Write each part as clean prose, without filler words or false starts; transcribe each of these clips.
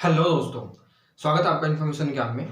Hello दोस्तों, स्वागत है आपका इन्फॉर्मेशन ज्ञान में।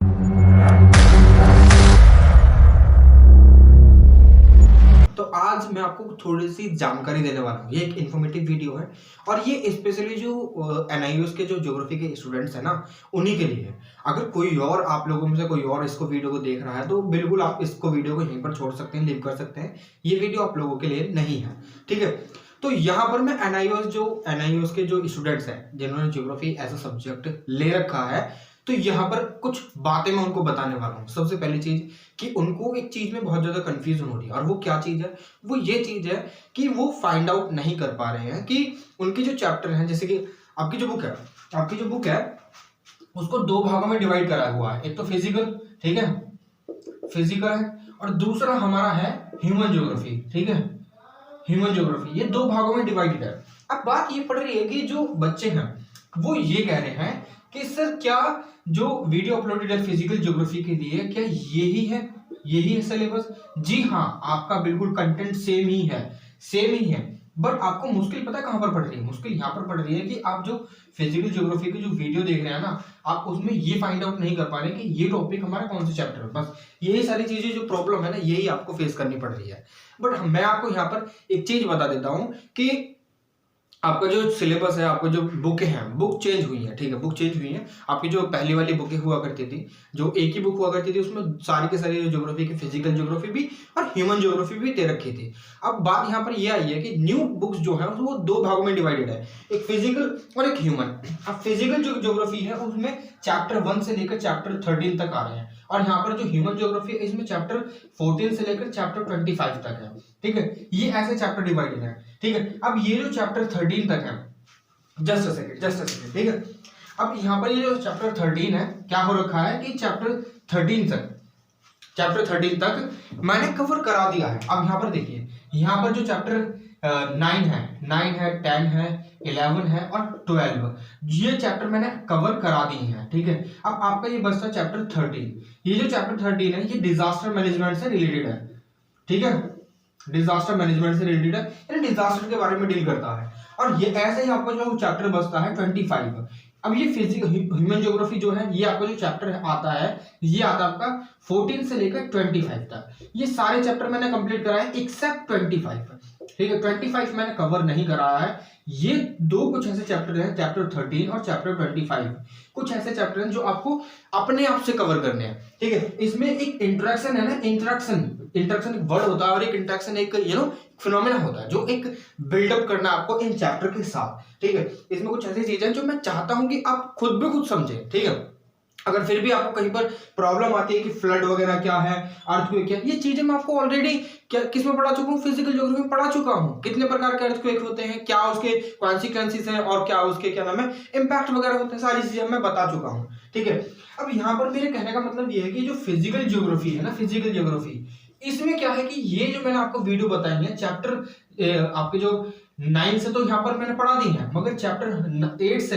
तो आज मैं आपको थोड़ी सी जानकारी देने वाला हूँ। ये एक इन्फॉर्मेटिव वीडियो है और ये स्पेशली जो एनआईओएस के जो ज्योग्राफी के स्टूडेंट्स हैं ना, उन्हीं के लिए है। अगर कोई और आप लोगों में से कोई और इसको वीडियो को देख रहा है तो बिल्कुल आप इसको वीडियो को यहीं पर छोड़ सकते हैं, लीव कर सकते हैं। ये वीडियो आप लोगों के लिए नहीं है, ठीक है। तो यहाँ पर मैं एनआईओएस के जो स्टूडेंट्स हैं जिन्होंने ज्योग्राफी एज अ सब्जेक्ट ले रखा है, तो यहाँ पर कुछ बातें मैं उनको बताने वाला हूँ। सबसे पहली चीज कि उनको एक चीज में बहुत ज्यादा कंफ्यूजन हो रही है, और वो क्या चीज है? वो ये चीज है कि वो फाइंड आउट नहीं कर पा रहे हैं कि उनके जो चैप्टर हैं, जैसे कि आपकी जो बुक है उसको दो भागों में डिवाइड करा हुआ है। एक तो फिजिकल, ठीक है, फिजिकल है, और दूसरा हमारा है ह्यूमन ज्योग्राफी, ठीक है, ह्यूमन ज्योग्राफी। ये दो भागों में डिवाइडेड है। अब बात ये पड़ रही है कि जो बच्चे हैं वो ये कह रहे हैं कि सर क्या जो वीडियो अपलोडेड है फिजिकल ज्योग्राफी के लिए, क्या यही है सिलेबस? जी हाँ, आपका बिल्कुल कंटेंट सेम ही है। बट आपको मुश्किल पता है कहां पर पड़ रही है? मुश्किल यहाँ पर पड़ रही है कि आप जो फिजिकल ज्योग्राफी की जो वीडियो देख रहे हैं ना, आप उसमें ये फाइंड आउट नहीं कर पा रहे कि ये टॉपिक हमारा कौन से चैप्टर है। बस यही सारी चीजें जो प्रॉब्लम है ना, यही आपको फेस करनी पड़ रही है। बट मैं आपको यहाँ पर एक चीज बता देता हूँ कि आपका जो सिलेबस है, आपको जो बुकें हैं, बुक चेंज हुई है, ठीक है, बुक चेंज हुई है। आपकी जो पहली वाली बुकें हुआ करती थी, जो एक ही बुक हुआ करती थी, उसमें सारी के सारी ज्योग्राफी की फिजिकल ज्योग्राफी भी और ह्यूमन ज्योग्राफी भी दे रखी थी। अब बात यहाँ पर यह आई है कि न्यू बुक्स जो है वो दो भागों में डिवाइडेड है, एक फिजिकल और एक ह्यूमन। अब फिजिकल जो ज्योग्राफी है उसमें चैप्टर 1 से लेकर चैप्टर 13 तक आ रहे हैं, और यहाँ पर जो ह्यूमन ज्योग्राफी है इसमें चैप्टर 14 से लेकर चैप्टर 25 तक है, ठीक है। ये ऐसे चैप्टर डिवाइडेड है, ठीक है। अब ये जो चैप्टर 13 तक है, जस्ट अ सेकंड, ठीक है। अब यहाँ पर ये जो चैप्टर 13 है, क्या हो रखा है कि चैप्टर 13 तक मैंने कवर करा दिया है। अब यहाँ पर देखिए, यहाँ पर जो चैप्टर 9 है, 10 है, 11 है और 12, ये चैप्टर मैंने कवर करा दिए हैं, ठीक है। अब आपका ये बचता है चैप्टर 13। ये जो चैप्टर 13 है ये डिजास्टर मैनेजमेंट से रिलेटेड है, ठीक है, डिजास्टर मैनेजमेंट से रिलेटेड है, यानी डिजास्टर के बारे में डील करता है। और ये ऐसे ही आपका जो चैप्टर बचता है 25। अब ये फिजिकल ह्यूमन ज्योग्राफी जो है, ये आपका जो चैप्टर आता है, ये आता है आपका 14 से लेकर 25 तक। ये सारे चैप्टर मैंने कंप्लीट कराए एक्सेप्ट 25, ठीक है। 25 मैंने कवर नहीं कराया है। ये दो कुछ ऐसे चैप्टर हैं, चैप्टर 13 और चैप्टर 25, कुछ ऐसे चैप्टर हैं जो आपको अपने आप से कवर करने हैं, ठीक है। इसमें एक इंटरेक्शन है ना, इंटरेक्शन एक वर्ड होता है, और एक इंटरेक्शन एक फिनोमेना होता है जो एक बिल्डअप करना आपको इन चैप्टर के साथ, ठीक है। इसमें कुछ ऐसी चीजें जो मैं चाहता हूं कि आप खुद भी खुद समझें, ठीक है। अगर फिर भी आपको कहीं पर प्रॉब्लम आती है कि फ्लड वगैरह क्या है, अर्थक्वेक क्या है, ये चीजें मैं आपको ऑलरेडी किस में पढ़ा चुका हूँ, फिजिकल ज्योग्राफी में पढ़ा चुका हूँ। कितने प्रकार के अर्थक्वेक होते हैं, क्या उसके कॉन्सिक्वेंसेस हैं, और क्या उसके क्या नाम है इम्पैक्ट वगैरह होते हैं, सारी चीजें मैं बता चुका हूँ, ठीक है। अब यहाँ पर मेरे कहने का मतलब ये है कि जो फिजिकल ज्योग्राफी है ना, फिजिकल ज्योग्राफी, इसमें क्या है कि ये जो मैंने आपको वीडियो बताई है, चैप्टर आपके जो 9 से तो यहाँ पर मैंने पढ़ा दी है, मगर चैप्टर 1 से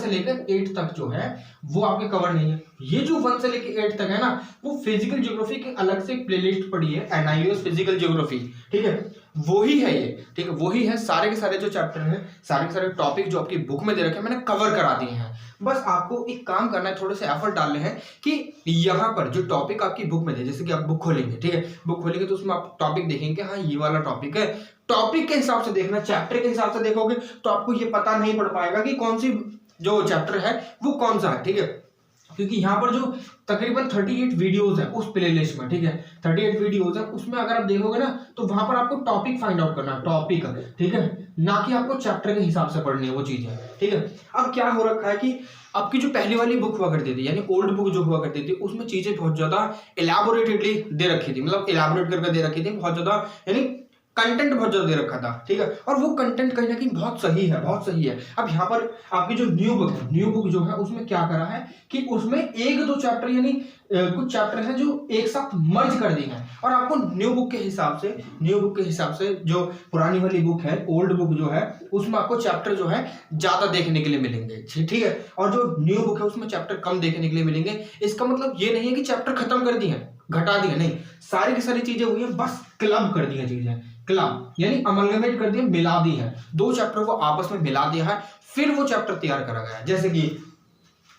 लेकर 8 तक जो है वो आपके कवर नहीं है। ये जो 1 से लेकर 8 तक है ना, वो फिजिकल ज्योग्राफी की अलग से प्लेलिस्ट पड़ी है, एनआईओएस फिजिकल ज्योग्राफी, ठीक है, वही है ये, ठीक है, वही है। सारे के सारे जो चैप्टर हैं, सारे के सारे टॉपिक जो आपकी बुक में दे रखे हैं, मैंने कवर करा दिए हैं। बस आपको एक काम करना है, थोड़े से एफर्ट डालने हैं कि यहाँ पर जो टॉपिक आपकी बुक में दे, जैसे कि आप बुक खोलेंगे, ठीक है, बुक खोलेंगे तो उसमें आप टॉपिक देखेंगे, हाँ ये वाला टॉपिक है, टॉपिक के हिसाब से देखना, चैप्टर के हिसाब से देखोगे तो आपको ये पता नहीं पड़ पाएगा कि कौन सी जो चैप्टर है वो कौन सा है, ठीक है। क्योंकि यहाँ पर जो तकरीबन 38 वीडियोस है उस प्लेलिस्ट में, ठीक है, 38 वीडियोस है, उसमें अगर आप देखोगे ना तो वहां पर आपको टॉपिक फाइंड आउट करना है, टॉपिक, ठीक है, ना कि आपको चैप्टर के हिसाब से पढ़नी है वो चीजें, ठीक है। अब क्या हो रखा है कि आपकी जो पहली वाली बुक हुआ करती थी, यानी ओल्ड बुक जो हुआ करती थी, उसमें चीजें बहुत ज्यादा इलैबोरेटेडली दे रखी थी, मतलब इलैबोरेट करके दे रखी थी, बहुत ज्यादा, यानी कंटेंट बहुत ज्यादा दे रखा था, ठीक है। और वो कंटेंट कहीं ना कहीं बहुत सही है। अब यहाँ पर आपकी जो न्यू बुक जो है उसमें क्या करा है कि उसमें एक दो चैप्टर, यानी कुछ चैप्टर हैं जो एक साथ मर्ज कर दिए हैं, और आपको न्यू बुक के हिसाब से जो पुरानी वाली बुक है, ओल्ड बुक जो है, उसमें आपको चैप्टर जो है ज्यादा देखने के लिए मिलेंगे, ठीक है। और जो न्यू बुक है उसमें चैप्टर कम देखने के लिए मिलेंगे। इसका मतलब ये नहीं है कि चैप्टर खत्म कर दिए हैं, घटा दिए, नहीं, सारी की सारी चीजें हुई है, बस क्लब कर दी है चीजें, क्लब यानी अमलगमेट कर दिए, मिला दी है, दो चैप्टर को आपस में मिला दिया है, फिर वो चैप्टर तैयार करा गया है। जैसे कि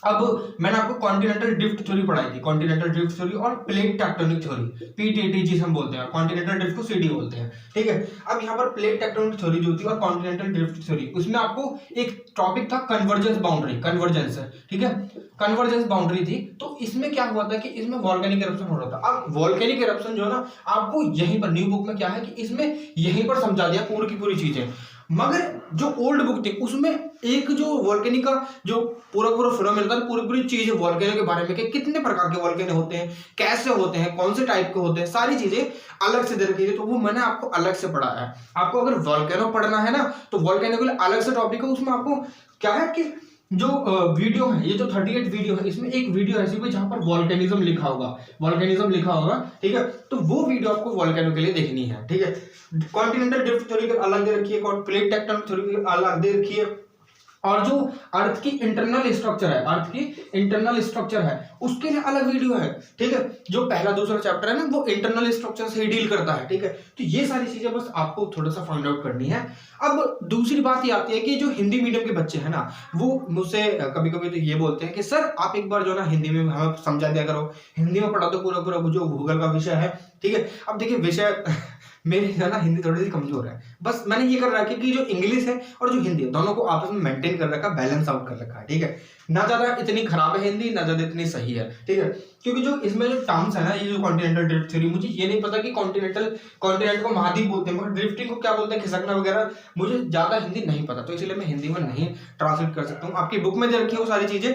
अब मैंने आपको कॉन्टिनेंटल ड्रिफ्ट थ्योरी पढ़ाई थी, कॉन्टिनेंटल ड्रिफ्ट थ्योरी और प्लेट टेक्टोनिक थ्योरी, पीटीटी जिसे हम बोलते हैं, कॉन्टिनेंटल ड्रिफ्ट को सीडी बोलते हैं, ठीक है। अब यहाँ पर प्लेट टेक्टोनिक थ्योरी जो होती है और कॉन्टिनेंटल ड्रिफ्ट थ्योरी, उसमें आपको एक टॉपिक था कन्वर्जेंस बाउंड्री, कन्वर्जेंस, ठीक है, कन्वर्जेंस बाउंड्री थी। तो इसमें क्या हुआ था कि इसमें वॉल्केनिक इरप्शन हो रहा था। अब वॉल्केनिक इरप्शन जो है ना, आपको यहीं पर न्यू बुक में क्या है कि इसमें यहीं पर समझा दिया पूरी की पूरी चीजें, मगर जो ओल्ड बुक थी उसमें एक जो वॉल्केनिक का जो पूरा पूरा फिल्म मिलता है, पूरी पूरी चीजें वॉल्केनो के बारे में कि कितने प्रकार के वॉल्केनो होते हैं, कैसे होते हैं, कौन से टाइप के होते हैं, सारी चीजें अलग से दे रखी है। तो वो मैंने आपको अलग से पढ़ाया है। आपको अगर वॉल्केनो पढ़ना है ना तो वॉल्केनो के लिए अलग से टॉपिक है, उसमें आपको क्या है कि जो वीडियो है, ये जो 38 वीडियो है, इसमें एक वीडियो ऐसी भी जहां पर वॉल्केनिज्म लिखा होगा, वॉल्केनिज्म लिखा होगा, ठीक है। तो वो वीडियो आपको वॉल्केनो के लिए देखनी है, ठीक है। कॉन्टिनेंटल ड्रिफ्ट थ्योरी अलग दे रखी है, प्लेट टेक्टोनिक थ्योरी अलग दे रखी है, और जो अर्थ की इंटरनल स्ट्रक्चर है, अर्थ की इंटरनल स्ट्रक्चर है, उसके लिए अलग वीडियो है, ठीक है। जो पहला दूसरा चैप्टर है ना वो इंटरनल स्ट्रक्चर से ही डील करता है, ठीक है। तो ये सारी चीजें बस आपको थोड़ा सा फाइंड आउट करनी है। अब दूसरी बात ये आती है कि जो हिंदी मीडियम के बच्चे हैं ना, वो मुझसे कभी कभी तो ये बोलते हैं कि सर आप एक बार जो ना हिंदी में हमें समझा दिया करो, हिंदी में पढ़ा दो पूरा पूरा जो भूगोल का विषय है, ठीक है। अब देखिए विषय मेरी है ना हिंदी थोड़ी सी कमजोर है, बस मैंने ये कर रखा है कि जो इंग्लिश है और जो हिंदी है दोनों को आपस में मेंटेन कर रखा, बैलेंस आउट कर रखा है, ठीक है। ना ज्यादा इतनी खराब है हिंदी, ना ज्यादा इतनी सही है, ठीक है। क्योंकि जो इसमें जो टर्म्स है ना, ये जो कॉन्टिनेंटल ड्रिफ्ट थ्योरी, मुझे ये नहीं पता कि कॉन्टिनेंट को महाद्वीप बोलते हैं, मगर ड्रिफ्टिंग को क्या बोलते हैं, खिसकना वगैरह, मुझे ज्यादा हिंदी नहीं पता, तो इसलिए मैं हिंदी में नहीं ट्रांसलेट कर सकता हूँ। आपकी बुक में दे रखी है वो सारी चीजें,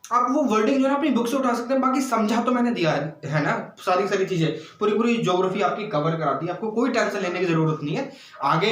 आप वो वर्डिंग जो है अपनी बुक से उठा सकते हैं। बाकी समझा तो मैंने दिया है ना, सारी सारी चीजें, पूरी पूरी ज्योग्राफी आपकी कवर करा दी, आपको कोई टेंशन लेने की जरूरत नहीं है। आगे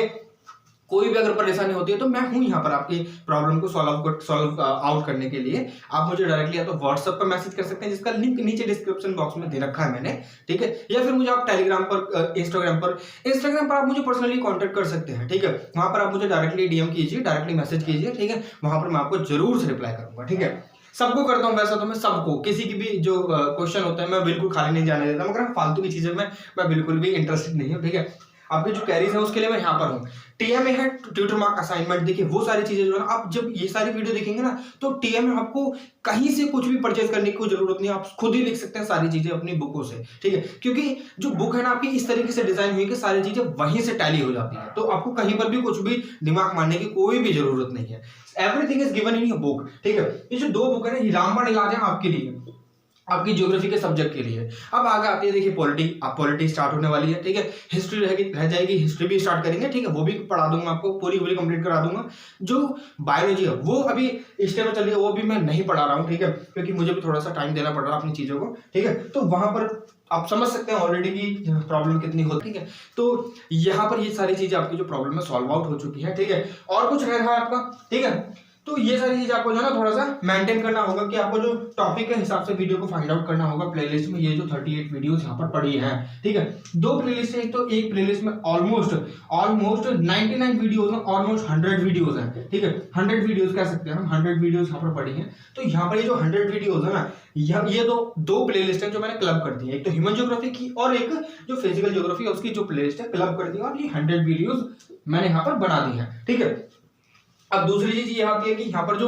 कोई भी अगर परेशानी होती है तो मैं हूं यहाँ पर आपकी प्रॉब्लम को सॉल्व आउट करने के लिए। आप मुझे डायरेक्टली या तो व्हाट्सएप पर मैसेज कर सकते हैं, जिसका लिंक नीचे डिस्क्रिप्शन बॉक्स में दे रखा है मैंने, ठीक है। या फिर मुझे आप टेलीग्राम पर, इंस्टाग्राम पर आप मुझे पर्सनली कॉन्टेक्ट कर सकते हैं, ठीक है। वहां पर आप मुझे डायरेक्टली डीएम कीजिए, डायरेक्टली मैसेज कीजिए, ठीक है। वहां पर मैं आपको जरूर से रिप्लाई करूंगा, ठीक है। सबको करता हूँ वैसा तो मैं सबको, किसी की भी जो क्वेश्चन होता है मैं बिल्कुल खाली नहीं जाने देता, मगर फालतू की चीजें में मैं बिल्कुल भी इंटरेस्टेड नहीं हूँ, ठीक है। आपके जो कैरीज है उसके लिए मैं यहाँ पर हूँ। टीएमए है, ट्यूटर मार्क असाइनमेंट, देखिए वो सारी चीजें जो है आप जब ये सारी वीडियो देखेंगे ना तो टीएमए आपको कहीं से कुछ भी परचेज करने की कोई जरूरत नहीं है, आप खुद ही लिख सकते हैं सारी चीजें अपनी बुकों से, ठीक है। क्योंकि जो बुक है ना आपकी इस तरीके से डिजाइन हुई कि सारी चीजें वहीं से टैली हो जाती है, तो आपको कहीं पर भी कुछ भी दिमाग मारने की कोई भी जरूरत नहीं है। Everything is given in your book, ठीक है। ये जो दो बुक है ना, ये रामबाण इलाज है आपके लिए, आपकी ज्योग्राफी के सब्जेक्ट के लिए। अब आगे आती है देखिए पॉलिटी, अब पॉलिटी स्टार्ट होने वाली है, ठीक है। हिस्ट्री रह जाएगी, हिस्ट्री भी स्टार्ट करेंगे, ठीक है, वो भी पढ़ा दूंगा आपको, पूरी कंप्लीट करा दूंगा। जो बायोलॉजी है वो अभी स्टेप में चल रही है, वो भी मैं नहीं पढ़ा रहा हूँ, ठीक है, क्योंकि मुझे भी थोड़ा सा टाइम देना पड़ रहा है अपनी चीजों को, ठीक है। तो वहां पर आप समझ सकते हैं ऑलरेडी की प्रॉब्लम कितनी होती है, ठीक है। तो यहाँ पर ये सारी चीजें आपकी जो प्रॉब्लम है सॉल्व आउट हो चुकी है, ठीक है। और कुछ रह रहा है आपका, ठीक है। तो ये सारी चीज आपको जो है ना थोड़ा सा मेंटेन करना होगा कि आपको जो टॉपिक के हिसाब से वीडियो को फाइंड आउट करना होगा प्लेलिस्ट में। ये जो 38 वीडियोस यहाँ पर पड़ी हैं, ठीक है, दो प्लेलिस्ट है, तो एक प्लेलिस्ट में ऑलमोस्ट 99 वीडियोस हैं, ऑलमोस्ट 100 वीडियोस हैं, ठीक है। 100 वीडियोस कह सकते हैं हम, 100 वीडियोस यहाँ पर पड़ी हैं। तो यहाँ पर ये जो 100 वीडियोस है ना, ये दो प्लेलिस्ट है जो मैंने क्लब कर दी है, एक तो ह्यूमन ज्योग्राफी की और एक जो फिजिकल ज्योग्राफी है उसकी जो प्लेलिस्ट है क्लब कर दी है, और ये 100 वीडियोस मैंने यहाँ पर बना दी है, ठीक है। अब दूसरी चीज ये आती है कि यहाँ पर जो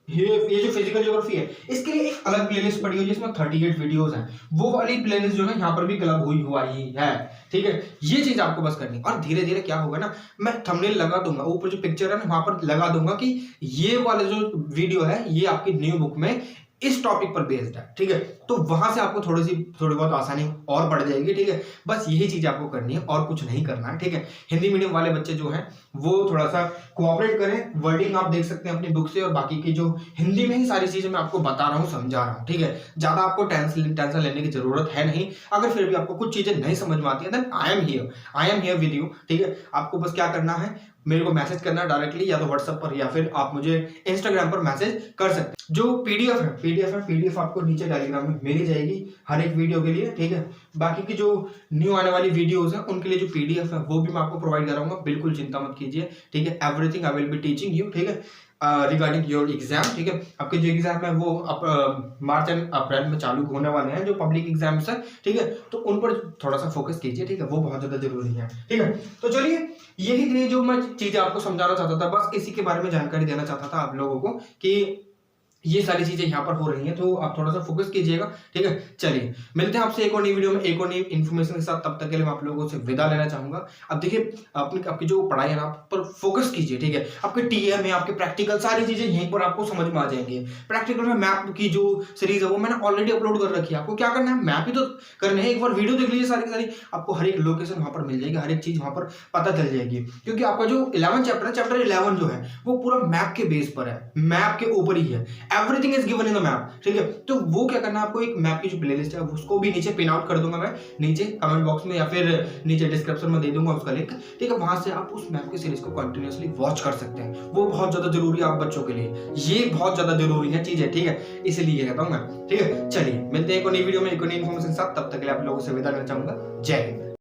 ये जो फिजिकल ज्योग्राफी है इसके लिए एक अलग प्लेलिस्ट पड़ी हुई है जिसमें 38 वीडियोस हैं, वो वाली प्लेलिस्ट जो है यहाँ पर भी क्लब हुआ ही है, ठीक है। ये चीज आपको बस करनी, और धीरे धीरे क्या होगा ना, मैं थंबनेल लगा दूंगा, ऊपर जो पिक्चर है ना वहां पर लगा दूंगा कि ये वाला जो वीडियो है ये आपकी न्यू बुक में इस टॉपिक पर बेस्ड है, ठीक है। तो वहां से आपको थोड़ी बहुत आसानी और बढ़ जाएगी, ठीक है। बस यही चीज आपको करनी है और कुछ नहीं करना है, ठीक है। हिंदी मीडियम वाले बच्चे जो हैं वो थोड़ा सा कोऑपरेट करें, वर्डिंग आप देख सकते हैं अपनी बुक से, और बाकी की जो हिंदी में ही सारी चीजें मैं आपको बता रहा हूँ, समझा रहा हूँ, ठीक है। ज्यादा आपको टेंशन लेने की जरूरत है नहीं। अगर फिर भी आपको कुछ चीजें नहीं समझ में आती है then I am here with you, ठीक है। आपको बस क्या करना है, मेरे को मैसेज करना डायरेक्टली, या तो व्हाट्सएप पर या फिर आप मुझे इंस्टाग्राम पर मैसेज कर सकते हैं। जो पीडीएफ आपको नीचे टेलीग्राम में मिल जाएगी हर एक वीडियो के लिए, ठीक है। बाकी की जो न्यू आने वाली वीडियोस हैं उनके लिए जो पीडीएफ है वो भी मैं आपको प्रोवाइड कराऊंगा, बिल्कुल चिंता मत कीजिए, ठीक है। Everything I will be teaching you, ठीक है, रिगार्डिंग योर एग्जाम, ठीक है। आपके जो एग्जाम है वो मार्च एंड अप्रैल में चालू होने वाले हैं, जो पब्लिक एग्जाम्स है, ठीक है। तो उन पर थोड़ा सा फोकस कीजिए, ठीक है, वो बहुत ज्यादा जरूरी है, ठीक है। तो चलिए यही थी जो मैं चीजें आपको समझाना चाहता था, बस इसी के बारे में जानकारी देना चाहता था आप लोगों को कि ये सारी चीजें यहाँ पर हो रही हैं, तो आप थोड़ा सा फोकस कीजिएगा, ठीक है। चलिए मिलते हैं आपसे एक और नई वीडियो में एक और नई इन्फॉर्मेशन के साथ। तब तक के लिए मैं आप लोगों से विदा लेना चाहूंगा। अब देखिए आपकी जो पढ़ाई है ना, आप पर फोकस कीजिए, ठीक है। आपके टीएम है, आपके प्रैक्टिकल, सारी चीजें यहीं पर आपको समझ में आ जाएंगी। प्रैक्टिकल में मैप की जो सीरीज है वो मैंने ऑलरेडी अपलोड कर रखी है। आपको क्या करना है, मैप ही तो करने हैं, एक बार वीडियो देख लीजिए सारी की सारी, आपको हर एक लोकेशन वहां पर मिल जाएगी, हर एक चीज वहां पर पता चल जाएगी। क्योंकि आपका जो 11 चैप्टर है, चैप्टर 11 जो है वो पूरा मैप के बेस पर है, मैप के ऊपर ही है, everything is given in the map, ठीक है। तो वो क्या करना है आपको, एक मैप की जो प्लेलिस्ट है उसको भी नीचे पिन आउट कर दूंगा मैं, नीचे कमेंट बॉक्स में या फिर नीचे डिस्क्रिप्शन में दे दूंगा उसका लिंक, ठीक है। वहां से आप उस मैप की सीरीज को कंटिन्यूअसली वॉच कर सकते हैं। वो बहुत ज्यादा जरूरी है आप बच्चों के लिए, ये बहुत ज्यादा जरूरी है चीज है, ठीक है। इसलिए कहता हूं मैं, ठीक है। चलिए मिलते हैं एक और नई वीडियो में एक और नई इन्फॉर्मेशन के साथ। तब तक के लिए आप लोगों से विदा लेना चाहूंगा। जय हिंद।